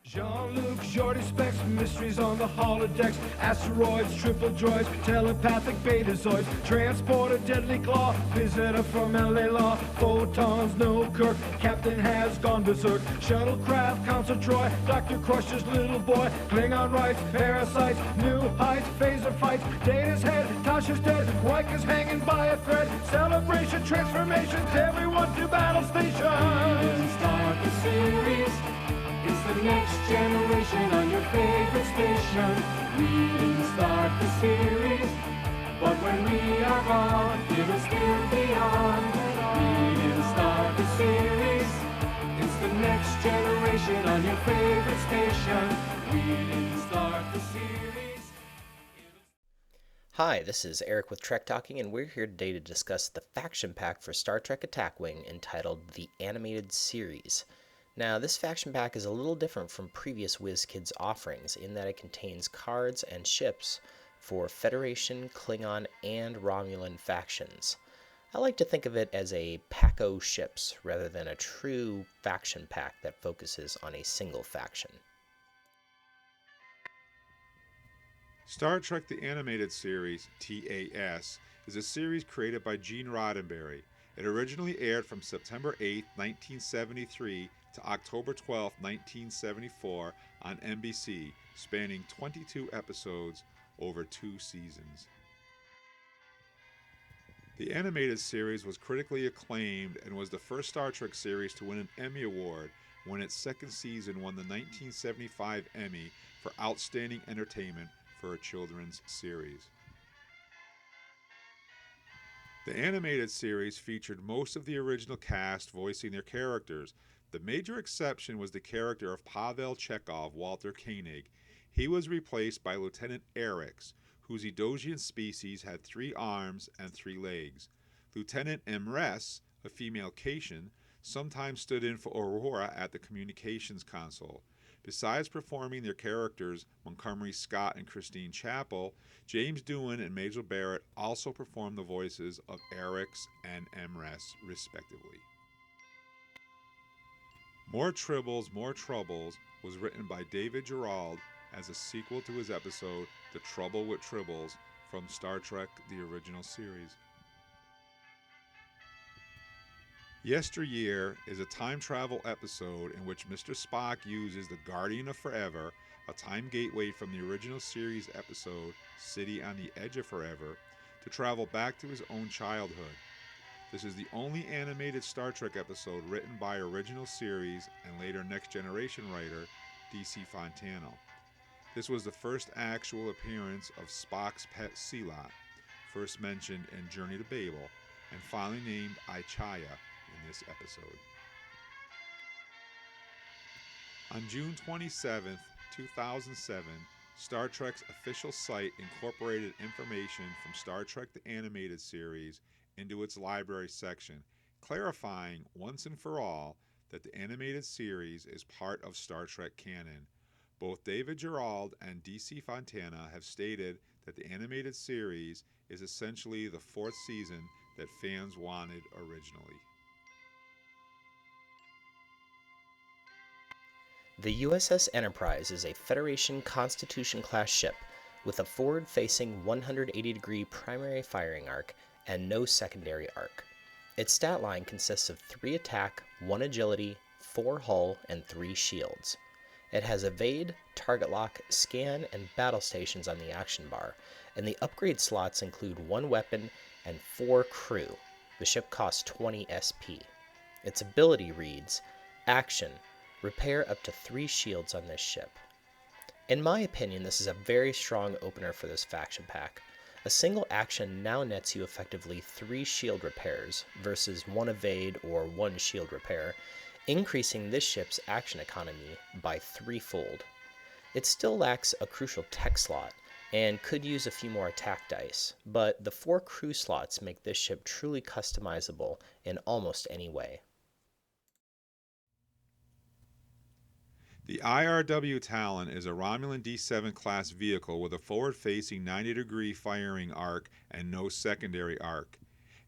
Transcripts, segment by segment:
Jean-Luc, shorty specs, mysteries on the holodecks, asteroids, triple droids, telepathic betazoids, transporter, deadly claw, visitor from LA Law, photons, no Kirk, captain has gone berserk, shuttlecraft, Council Troy, Dr. Crusher's little boy, Klingon rights, parasites, new heights, phaser fights, Data's head, Tasha's dead, Riker's hanging by a thread, celebration, transformations, everyone to battle station. Start the series. It's the next generation on your favorite station. We didn't start the series, but when we are gone, it'll still be on. We didn't start the series. It's the next generation on your favorite station. We didn't start the series. Hi, this is Eric with Trek Talking, and we're here today to discuss the faction pack for Star Trek Attack Wing entitled The Animated Series. Now, this faction pack is a little different from previous WizKids offerings in that it contains cards and ships for Federation, Klingon, and Romulan factions. I like to think of it as a pack o' ships rather than a true faction pack that focuses on a single faction. Star Trek The Animated Series, TAS, is a series created by Gene Roddenberry. It originally aired from September 8, 1973 to October 12, 1974 on NBC, spanning 22 episodes over 2 seasons. The animated series was critically acclaimed and was the first Star Trek series to win an Emmy Award when its second season won the 1975 Emmy for Outstanding Entertainment for a Children's Series. The animated series featured most of the original cast voicing their characters. The major exception was the character of Pavel Chekhov, Walter Koenig. He was replaced by Lieutenant Ericks, whose Edosian species had 3 arms and 3 legs. Lieutenant Wrasse, a female Caitian, sometimes stood in for Aurora at the communications console. Besides performing their characters, Montgomery Scott and Christine Chappell, James Doohan and Majel Barrett also performed the voices of Ericks and Wrasse, respectively. More Tribbles, More Troubles was written by David Gerrold as a sequel to his episode The Trouble with Tribbles from Star Trek The Original Series. Yesteryear is a time travel episode in which Mr. Spock uses the Guardian of Forever, a time gateway from the original series episode City on the Edge of Forever, to travel back to his own childhood. This is the only animated Star Trek episode written by original series and later Next Generation writer D.C. Fontana. This was the first actual appearance of Spock's pet Sealot, first mentioned in Journey to Babel, and finally named Ichaya in this episode. On June 27, 2007, Star Trek's official site incorporated information from Star Trek The Animated Series into its library section, clarifying once and for all that the animated series is part of Star Trek canon. Both David Gerrold and D.C. Fontana have stated that the animated series is essentially the 4th season that fans wanted originally. The USS Enterprise is a Federation Constitution-class ship with a forward-facing 180-degree primary firing arc and no secondary arc. Its stat line consists of 3 attack, 1 agility, 4 hull, and 3 shields. It has evade, target lock, scan, and battle stations on the action bar, and the upgrade slots include 1 weapon and 4 crew. The ship costs 20 SP. Its ability reads, Action. Repair up to 3 shields on this ship. In my opinion, this is a very strong opener for this faction pack. A single action now nets you effectively 3 shield repairs versus 1 evade or 1 shield repair, increasing this ship's action economy by 3-fold. It still lacks a crucial tech slot and could use a few more attack dice, but the 4 crew slots make this ship truly customizable in almost any way. The IRW Talon is a Romulan D7 class vehicle with a forward-facing 90-degree firing arc and no secondary arc.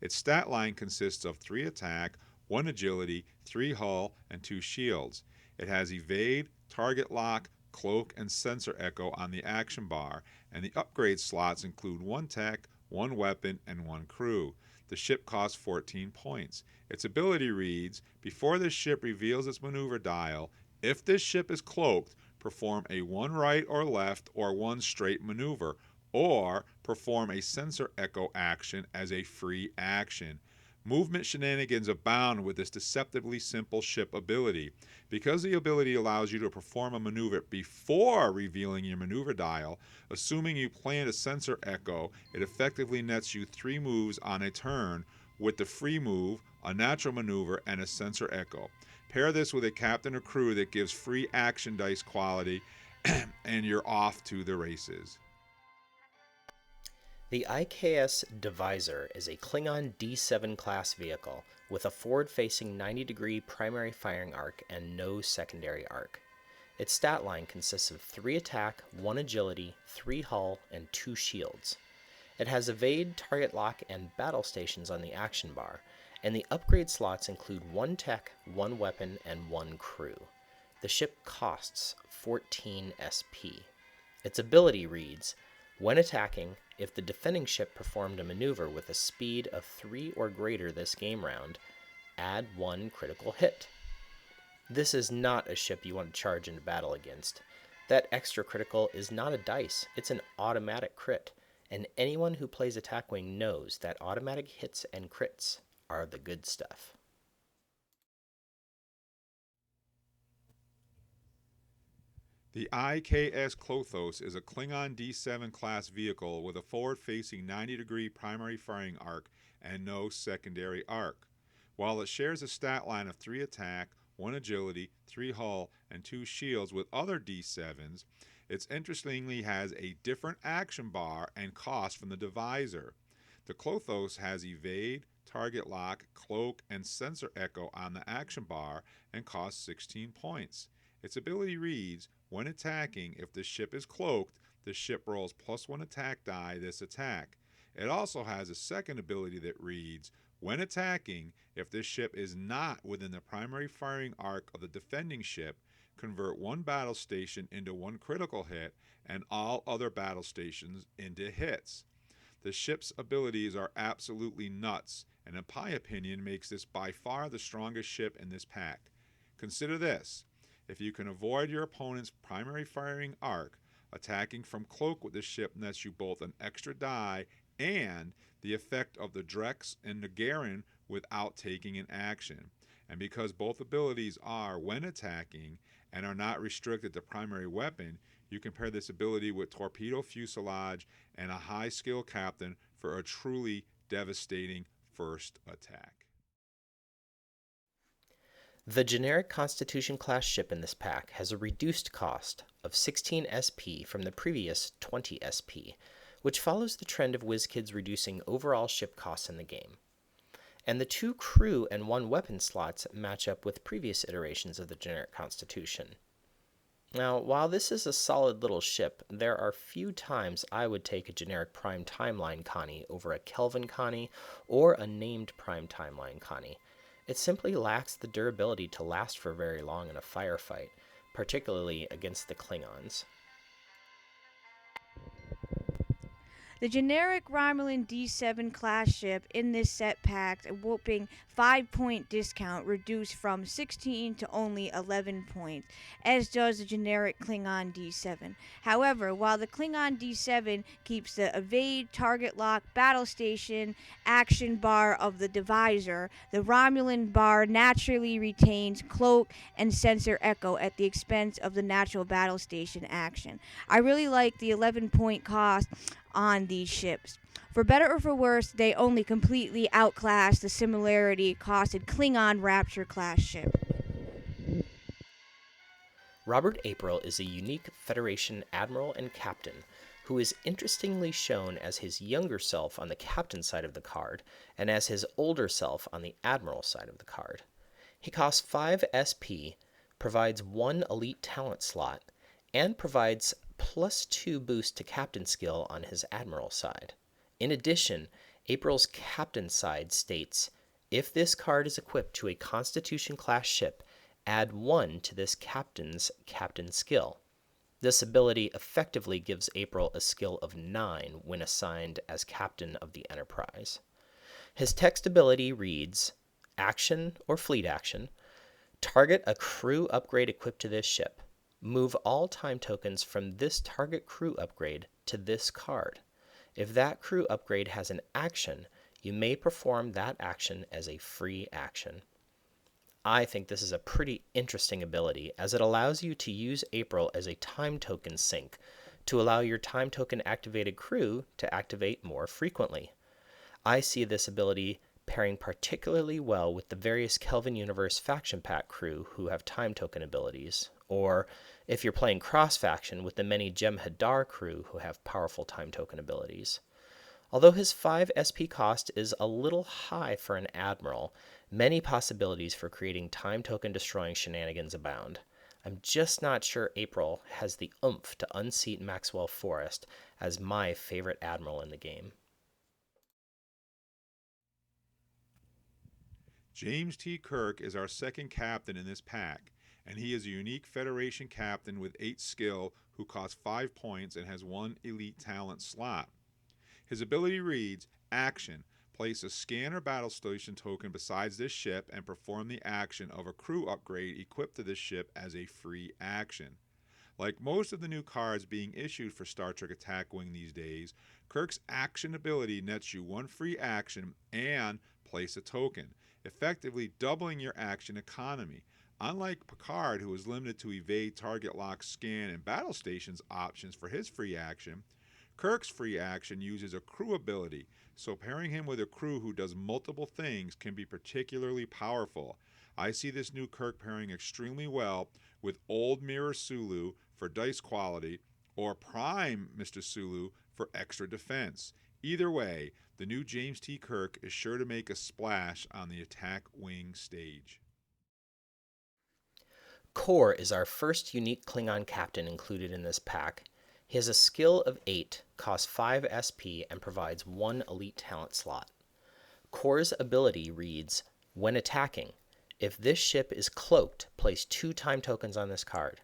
Its stat line consists of 3 attack, 1 agility, 3 hull, and 2 shields. It has evade, target lock, cloak, and sensor echo on the action bar, and the upgrade slots include 1 tech, 1 weapon, and 1 crew. The ship costs 14 points. Its ability reads, before this ship reveals its maneuver dial, if this ship is cloaked, perform a 1 right or left or 1 straight maneuver, or perform a sensor echo action as a free action. Movement shenanigans abound with this deceptively simple ship ability. Because the ability allows you to perform a maneuver before revealing your maneuver dial, assuming you plan a sensor echo, it effectively nets you 3 moves on a turn with the free move, a natural maneuver, and a sensor echo. Pair this with a captain or crew that gives free action dice quality, and you're off to the races. The IKS Divisor is a Klingon D7 class vehicle with a forward-facing 90-degree primary firing arc and no secondary arc. Its stat line consists of 3 attack, 1 agility, 3 hull, and 2 shields. It has evade, target lock, and battle stations on the action bar, and the upgrade slots include 1 tech, 1 weapon, and 1 crew. The ship costs 14 SP. Its ability reads, when attacking, if the defending ship performed a maneuver with a speed of 3 or greater this game round, add 1 critical hit. This is not a ship you want to charge into battle against. That extra critical is not a dice, it's an automatic crit, and anyone who plays Attack Wing knows that automatic hits and crits are the good stuff. The IKS Klothos is a Klingon D7 class vehicle with a forward-facing 90-degree primary firing arc and no secondary arc. While it shares a stat line of 3 attack, 1 agility, 3 hull, and 2 shields with other D7s, it interestingly has a different action bar and cost from the Divisor. The Klothos has evade, target lock, cloak, and sensor echo on the action bar and costs 16 points. Its ability reads, when attacking, if the ship is cloaked, the ship rolls +1 attack die this attack. It also has a second ability that reads, when attacking, if this ship is not within the primary firing arc of the defending ship, convert 1 battle station into 1 critical hit and all other battle stations into hits. The ship's abilities are absolutely nuts, and in my opinion makes this by far the strongest ship in this pack. Consider this. If you can avoid your opponent's primary firing arc, attacking from cloak with the ship nets you both an extra die and the effect of the Drex and Nagarin without taking an action. And because both abilities are when attacking and are not restricted to primary weapon, you can pair this ability with torpedo fuselage and a high skill captain for a truly devastating first attack. The generic Constitution-class ship in this pack has a reduced cost of 16 SP from the previous 20 SP, which follows the trend of WizKids reducing overall ship costs in the game. And the 2 crew and 1 weapon slots match up with previous iterations of the generic Constitution. Now, while this is a solid little ship, there are few times I would take a generic Prime Timeline Connie over a Kelvin Connie or a named Prime Timeline Connie. It simply lacks the durability to last for very long in a firefight, particularly against the Klingons. The generic Romulan D7 class ship in this set packed a whopping 5-point discount, reduced from 16 to only 11 points, as does the generic Klingon D7. However, while the Klingon D7 keeps the evade, target lock, battle station, action bar of the Divisor, the Romulan bar naturally retains cloak and sensor echo at the expense of the natural battle station action. I really like the 11-point cost on these ships. For better or for worse, they only completely outclass the similarity costed Klingon Rapture class ship. Robert April is a unique Federation admiral and captain who is interestingly shown as his younger self on the captain side of the card and as his older self on the admiral side of the card. He costs 5 SP, provides 1 elite talent slot, and provides +2 boost to captain skill on his admiral side. In addition, April's captain side states, if this card is equipped to a Constitution class ship, add 1 to this captain's captain skill. This ability effectively gives April a skill of 9 when assigned as captain of the Enterprise. His text ability reads, Action or fleet action. Target a crew upgrade equipped to this ship. Move all time tokens from this target crew upgrade to this card. If that crew upgrade has an action, you may perform that action as a free action. I think this is a pretty interesting ability, as it allows you to use April as a time token sink to allow your time token activated crew to activate more frequently. I see this ability pairing particularly well with the various Kelvin Universe faction pack crew who have time token abilities, or if you're playing cross-faction with the many Jem'Hadar crew who have powerful time token abilities. Although his 5 SP cost is a little high for an Admiral, many possibilities for creating time token destroying shenanigans abound. I'm just not sure April has the oomph to unseat Maxwell Forrest as my favorite Admiral in the game. James T. Kirk is our second captain in this pack, and he is a unique Federation captain with 8 skill who costs 5 points and has 1 elite talent slot. His ability reads, Action. Place a scanner battle station token besides this ship and perform the action of a crew upgrade equipped to this ship as a free action. Like most of the new cards being issued for Star Trek Attack Wing these days, Kirk's action ability nets you 1 free action and place a token, effectively doubling your action economy. Unlike Picard, who is limited to evade, target lock, scan, and battle stations options for his free action, Kirk's free action uses a crew ability, so pairing him with a crew who does multiple things can be particularly powerful. I see this new Kirk pairing extremely well with Old Mirror Sulu for dice quality, or Prime Mr. Sulu for extra defense. Either way, the new James T. Kirk is sure to make a splash on the Attack Wing stage. Kor is our first unique Klingon captain included in this pack. He has a skill of 8, costs 5 SP, and provides 1 elite talent slot. Kor's ability reads, When attacking, if this ship is cloaked, place 2 time tokens on this card.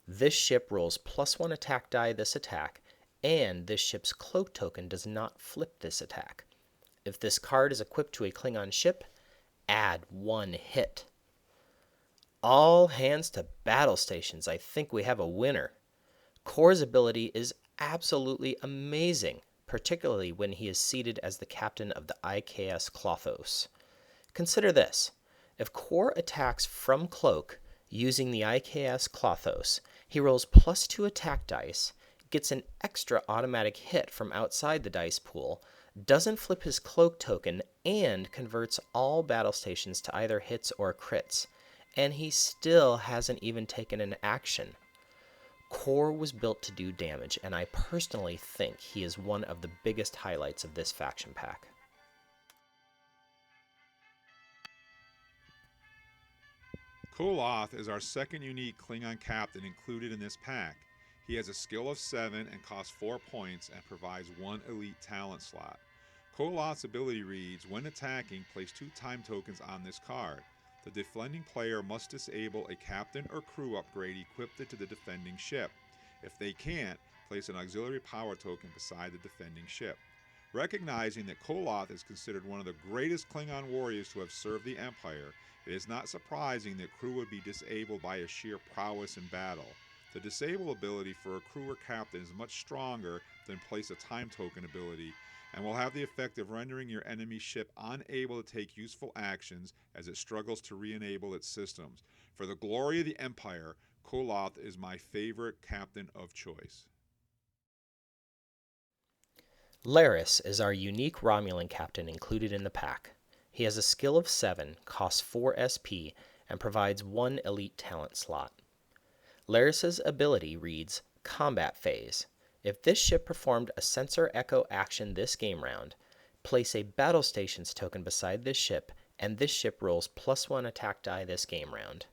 This ship rolls +1 attack die this attack, and this ship's cloak token does not flip this attack. If this card is equipped to a Klingon ship, add 1 hit. All hands to battle stations. I think we have a winner. Kor's ability is absolutely amazing, particularly when he is seated as the captain of the IKS Klothos. Consider this. If Kor attacks from cloak using the IKS Klothos, he rolls +2 attack dice, gets an extra automatic hit from outside the dice pool, doesn't flip his cloak token, and converts all battle stations to either hits or crits. And he still hasn't even taken an action. Kor was built to do damage, and I personally think he is one of the biggest highlights of this faction pack. Koloff is our second unique Klingon captain included in this pack. He has a skill of 7 and costs 4 points and provides 1 elite talent slot. Koloff's ability reads, When attacking, place 2 time tokens on this card. The defending player must disable a captain or crew upgrade equipped to the defending ship. If they can't, place an auxiliary power token beside the defending ship. Recognizing that Koloff is considered one of the greatest Klingon warriors to have served the Empire, it is not surprising that crew would be disabled by a sheer prowess in battle. The disable ability for a crew or captain is much stronger than place a time token ability, and will have the effect of rendering your enemy ship unable to take useful actions as it struggles to re-enable its systems. For the glory of the Empire, Koloff is my favorite captain of choice. Laris is our unique Romulan captain included in the pack. He has a skill of 7, costs 4 SP, and provides 1 elite talent slot. Laris's ability reads, Combat Phase. If this ship performed a sensor echo action this game round, place a battle stations token beside this ship, and this ship rolls +1 attack die this game round.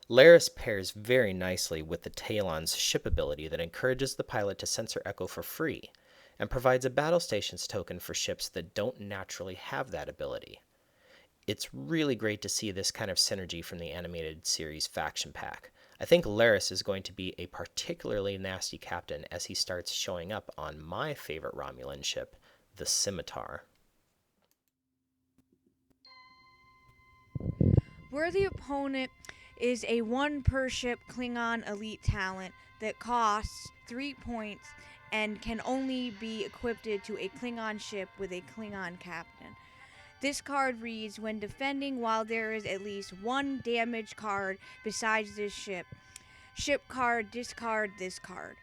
Laris pairs very nicely with the Talon's ship ability that encourages the pilot to sensor echo for free, and provides a battle stations token for ships that don't naturally have that ability. It's really great to see this kind of synergy from the animated series faction pack. I think Laris is going to be a particularly nasty captain as he starts showing up on my favorite Romulan ship, the Scimitar. Worthy opponent is a 1 per ship Klingon elite talent that costs 3 points and can only be equipped to a Klingon ship with a Klingon captain. This card reads, when defending while there is at least 1 damage card besides this ship card, discard this card.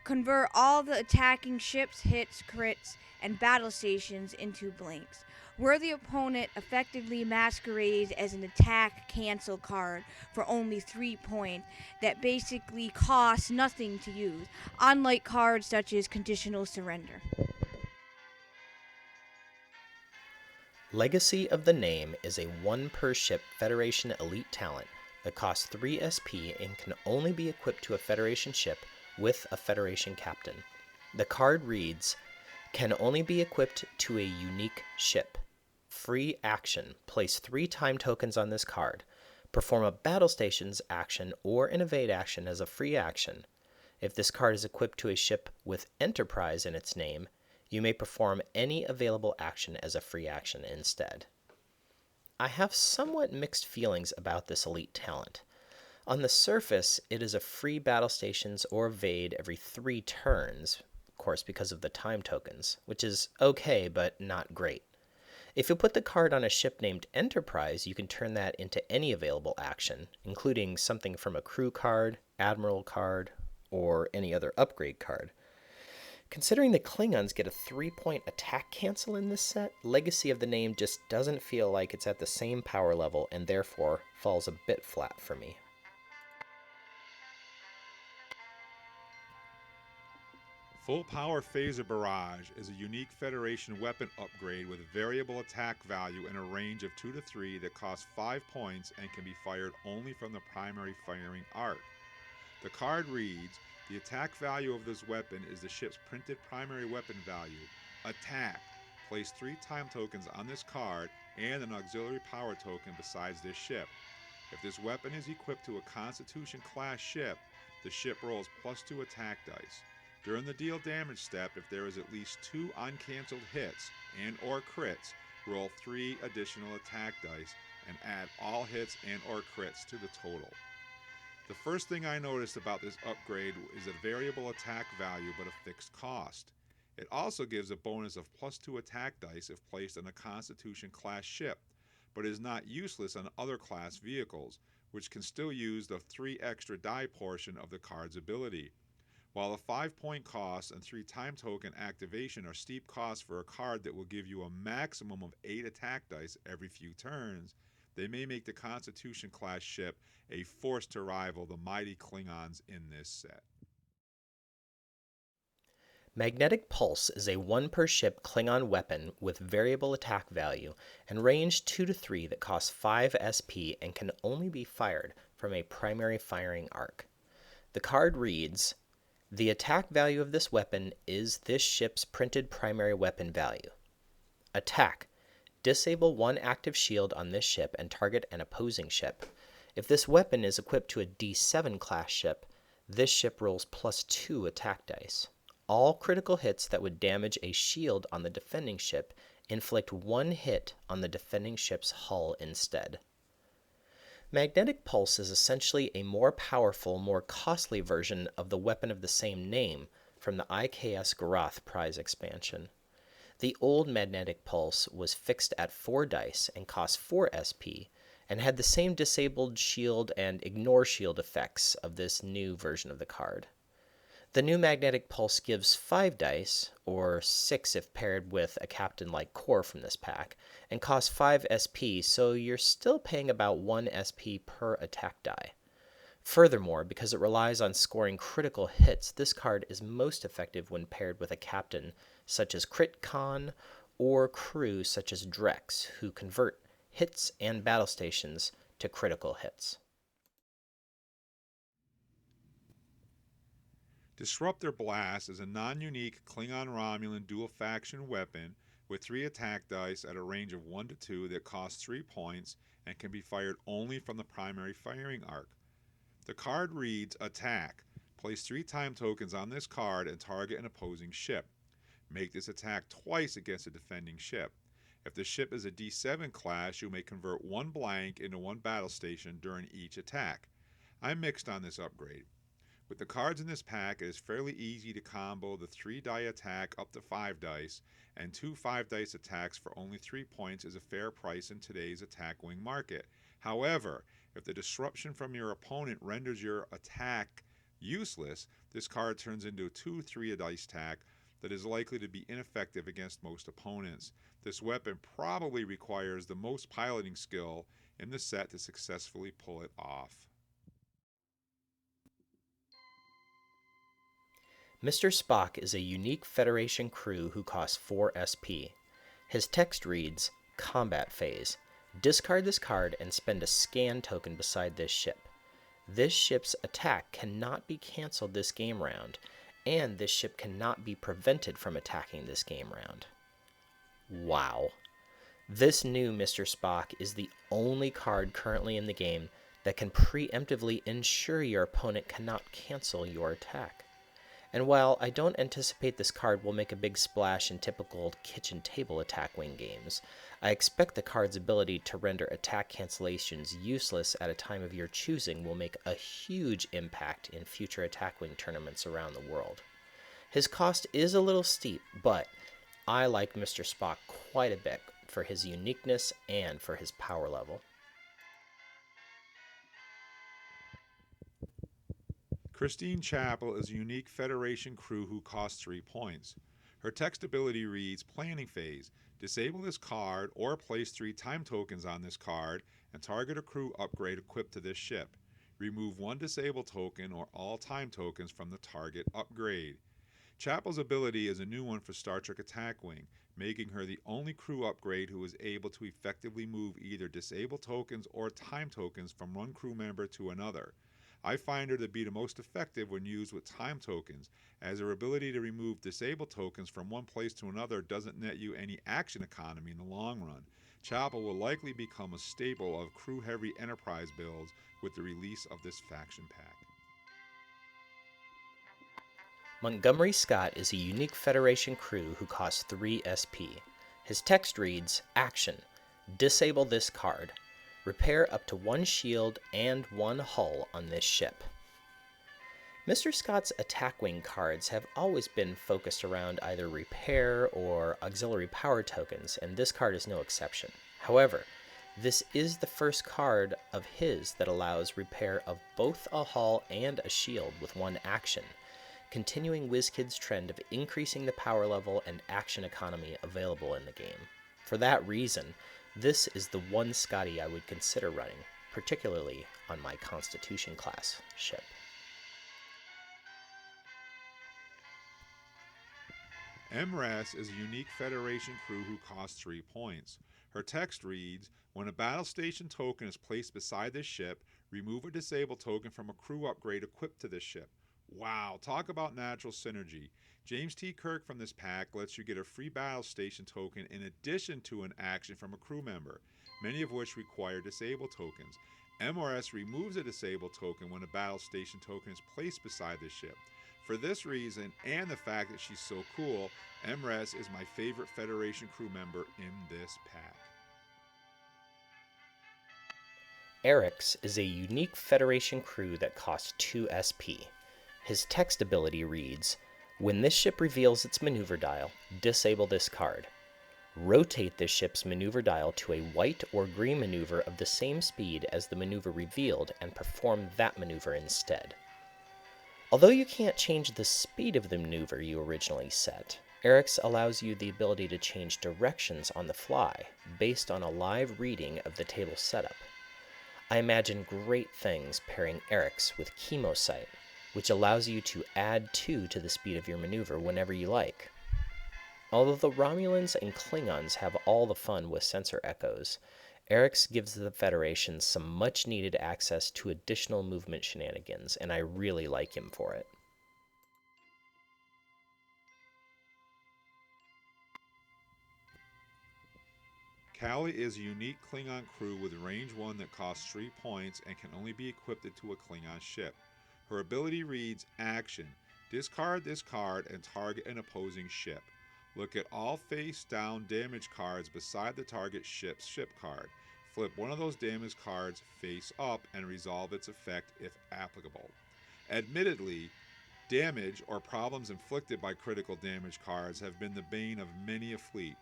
Convert all the attacking ships, hits, crits, and battle stations into blanks. Worthy opponent effectively masquerades as an attack cancel card for only 3 points that basically costs nothing to use, unlike cards such as conditional surrender. Legacy of the Name is a 1 per ship Federation elite talent that costs 3 SP and can only be equipped to a Federation ship with a Federation captain. The card reads, can only be equipped to a unique ship. Free action. Place 3 time tokens on this card. Perform a battle stations action or an evade action as a free action. If this card is equipped to a ship with Enterprise in its name, you may perform any available action as a free action instead. I have somewhat mixed feelings about this elite talent. On the surface, it is a free battle stations or evade every 3 turns, of course because of the time tokens, which is okay but not great. If you put the card on a ship named Enterprise, you can turn that into any available action, including something from a crew card, admiral card, or any other upgrade card. Considering the Klingons get a 3-point attack cancel in this set, Legacy of the Name just doesn't feel like it's at the same power level and therefore falls a bit flat for me. Full Power Phaser Barrage is a unique Federation weapon upgrade with a variable attack value and a range of 2 to 3 that costs 5 points and can be fired only from the primary firing arc. The card reads, the attack value of this weapon is the ship's printed primary weapon value. Attack. Place 3 time tokens on this card and an auxiliary power token besides this ship. If this weapon is equipped to a Constitution class ship, the ship rolls +2 attack dice. During the deal damage step, if there is at least 2 uncancelled hits and or crits, roll 3 additional attack dice and add all hits and or crits to the total. The first thing I noticed about this upgrade is a variable attack value but a fixed cost. It also gives a bonus of +2 attack dice if placed on a Constitution class ship, but is not useless on other class vehicles, which can still use the 3 extra die portion of the card's ability. While a 5-point cost and 3 time token activation are steep costs for a card that will give you a maximum of 8 attack dice every few turns, they may make the Constitution class ship a force to rival the mighty Klingons in this set. Magnetic Pulse is a 1 per ship Klingon weapon with variable attack value and range 2 to 3 that costs 5 SP and can only be fired from a primary firing arc. The card reads, the attack value of this weapon is this ship's printed primary weapon value. Attack. Disable 1 active shield on this ship and target an opposing ship. If this weapon is equipped to a D7 class ship, this ship rolls +2 attack dice. All critical hits that would damage a shield on the defending ship inflict 1 hit on the defending ship's hull instead. Magnetic Pulse is essentially a more powerful, more costly version of the weapon of the same name from the IKS Garath prize expansion. The old Magnetic Pulse was fixed at 4 dice and cost 4 SP, and had the same disabled shield and ignore shield effects of this new version of the card. The new Magnetic Pulse gives 5 dice, or 6 if paired with a captain like Core from this pack, and costs 5 SP, so you're still paying about 1 SP per attack die. Furthermore, because it relies on scoring critical hits, this card is most effective when paired with a captain such as Crit Con or crew such as Drex, who convert hits and battle stations to critical hits. Disruptor Blast is a non-unique Klingon-Romulan dual-faction weapon with 3 attack dice at a range of 1 to 2 that cost 3 points and can be fired only from the primary firing arc. The card reads, Attack. Place 3 time tokens on this card and target an opposing ship. Make this attack twice against a defending ship. If the ship is a D7 class, you may convert 1 blank into 1 battle station during each attack. I'm mixed on this upgrade. With the cards in this pack, it is fairly easy to combo the 3 die attack up to 5 dice, and 2 5 dice attacks for only 3 points is a fair price in today's attack wing market. However, if the disruption from your opponent renders your attack useless, this card turns into a 2 3 dice attack that is likely to be ineffective against most opponents. This weapon probably requires the most piloting skill in the set to successfully pull it off. Mr. Spock is a unique Federation crew who costs 4 SP. His text reads, Combat Phase. Discard this card and spend a scan token beside this ship. This ship's attack cannot be cancelled this game round, and this ship cannot be prevented from attacking this game round. Wow. This new Mr. Spock is the only card currently in the game that can preemptively ensure your opponent cannot cancel your attack. And while I don't anticipate this card will make a big splash in typical kitchen table attack wing games, I expect the card's ability to render attack cancellations useless at a time of your choosing will make a huge impact in future attack wing tournaments around the world. His cost is a little steep, but I like Mr. Spock quite a bit for his uniqueness and for his power level. Christine Chapel is a unique Federation crew who costs 3 points. Her text ability reads, Planning Phase. Disable this card or place 3 time tokens on this card and target a crew upgrade equipped to this ship. Remove 1 disable token or all time tokens from the target upgrade. Chapel's ability is a new one for Star Trek Attack Wing, making her the only crew upgrade who is able to effectively move either disable tokens or time tokens from one crew member to another. I find her to be the most effective when used with time tokens, as her ability to remove disable tokens from one place to another doesn't net you any action economy in the long run. Chapel will likely become a staple of crew-heavy Enterprise builds with the release of this faction pack. Montgomery Scott is a unique Federation crew who costs 3 SP. His text reads, Action. Disable this card. Repair up to 1 shield and 1 hull on this ship. Mr. Scott's attack wing cards have always been focused around either repair or auxiliary power tokens, and this card is no exception. However, this is the first card of his that allows repair of both a hull and a shield with 1 action, continuing WizKid's trend of increasing the power level and action economy available in the game. For that reason, this is the one Scotty I would consider running, particularly on my Constitution class ship. Wrasse is a unique Federation crew who costs 3 points. Her text reads, When a battle station token is placed beside this ship, remove a disable token from a crew upgrade equipped to this ship. Wow, talk about natural synergy. James T. Kirk from this pack lets you get a free battle station token in addition to an action from a crew member, many of which require disable tokens. Wrasse removes a disable token when a battle station token is placed beside the ship. For this reason, and the fact that she's so cool, Wrasse is my favorite Federation crew member in this pack. Ericks is a unique Federation crew that costs 2 SP. His text ability reads, When this ship reveals its maneuver dial, disable this card. Rotate this ship's maneuver dial to a white or green maneuver of the same speed as the maneuver revealed and perform that maneuver instead. Although you can't change the speed of the maneuver you originally set, Ericks allows you the ability to change directions on the fly based on a live reading of the table setup. I imagine great things pairing Ericks with Chemosight, which allows you to add 2 to the speed of your maneuver whenever you like. Although the Romulans and Klingons have all the fun with sensor echoes, Ericks gives the Federation some much-needed access to additional movement shenanigans, and I really like him for it. Kali is a unique Klingon crew with range 1 that costs 3 points and can only be equipped to a Klingon ship. Her ability reads, Action. Discard this card and target an opposing ship. Look at all face-down damage cards beside the target ship's ship card. Flip one of those damage cards face up and resolve its effect if applicable. Admittedly, damage or problems inflicted by critical damage cards have been the bane of many a fleet.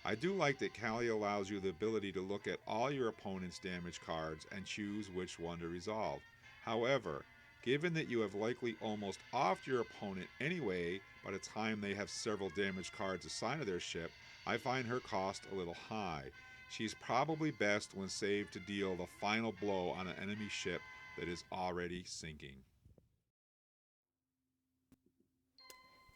I do like that Kali allows you the ability to look at all your opponent's damage cards and choose which one to resolve. However, given that you have likely almost offed your opponent anyway by the time they have several damage cards assigned to their ship, I find her cost a little high. She's probably best when saved to deal the final blow on an enemy ship that is already sinking.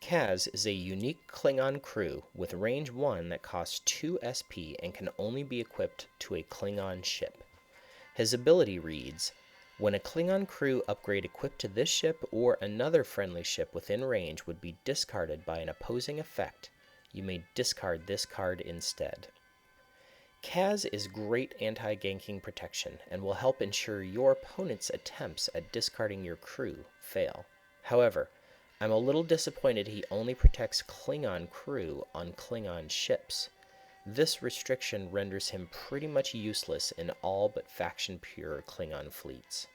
Kaz is a unique Klingon crew with range 1 that costs 2 SP and can only be equipped to a Klingon ship. His ability reads, when a Klingon crew upgrade equipped to this ship or another friendly ship within range would be discarded by an opposing effect, you may discard this card instead. Kaz is great anti-ganking protection and will help ensure your opponent's attempts at discarding your crew fail. However, I'm a little disappointed he only protects Klingon crew on Klingon ships. This restriction renders him pretty much useless in all but faction-pure Klingon fleets.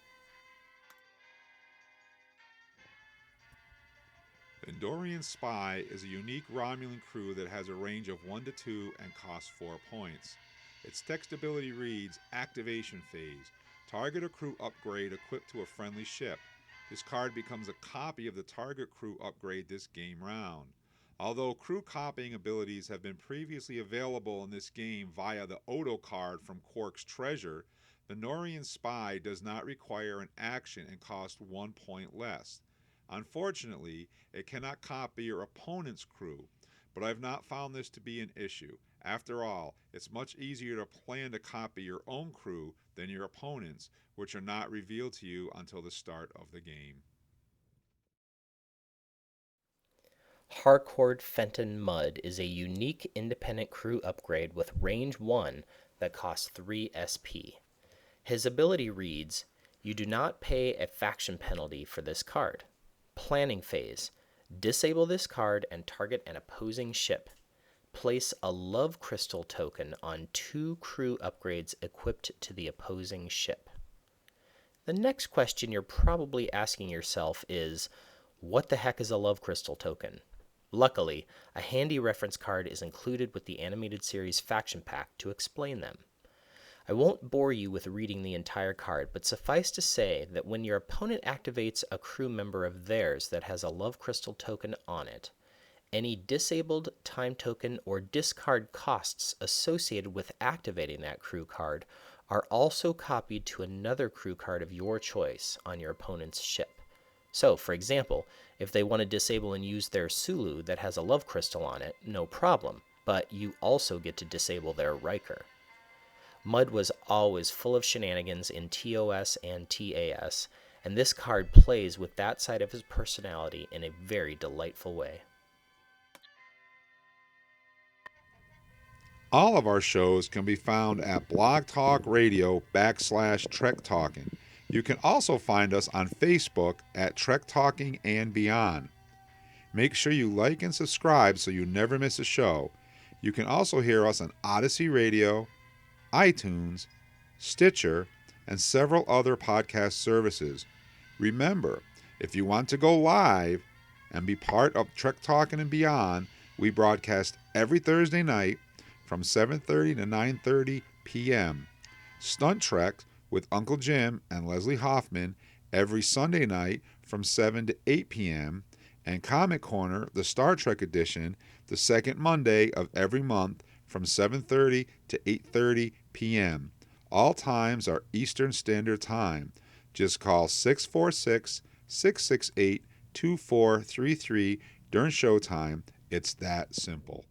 Andorian Spy is a unique Romulan crew that has a range of 1 to 2 and costs 4 points. Its text ability reads, Activation Phase. Target a crew upgrade equipped to a friendly ship. This card becomes a copy of the target crew upgrade this game round. Although crew copying abilities have been previously available in this game via the Odo card from Quark's Treasure, the Andorian Spy does not require an action and costs 1 point less. Unfortunately, it cannot copy your opponent's crew, but I've not found this to be an issue. After all, it's much easier to plan to copy your own crew than your opponent's, which are not revealed to you until the start of the game. Harcourt Fenton Mudd is a unique independent crew upgrade with range 1 that costs 3 SP. His ability reads, you do not pay a faction penalty for this card. Planning phase. Disable this card and target an opposing ship. Place a love crystal token on 2 crew upgrades equipped to the opposing ship. The next question you're probably asking yourself is, what the heck is a love crystal token? Luckily, a handy reference card is included with the animated series faction pack to explain them. I won't bore you with reading the entire card, but suffice to say that when your opponent activates a crew member of theirs that has a love crystal token on it, any disabled time token or discard costs associated with activating that crew card are also copied to another crew card of your choice on your opponent's ship. So, for example, if they want to disable and use their Sulu that has a love crystal on it, no problem, but you also get to disable their Riker. Mudd was always full of shenanigans in TOS and TAS, and this card plays with that side of his personality in a very delightful way. All of our shows can be found at Blog Talk Radio /Trek Talking. You can also find us on Facebook at Trek Talking and Beyond. Make sure you like and subscribe so you never miss a show. You can also hear us on Odyssey Radio, iTunes, Stitcher, and several other podcast services. Remember, if you want to go live and be part of Trek Talking and Beyond, we broadcast every Thursday night from 7:30 to 9:30 p.m. Stunt Trek with Uncle Jim and Leslie Hoffman every Sunday night from 7 to 8 p.m. and Comic Corner, the Star Trek edition, the second Monday of every month from 7:30 to 8:30 p.m. All times are Eastern Standard Time. Just call 646-668-2433 during showtime. It's that simple.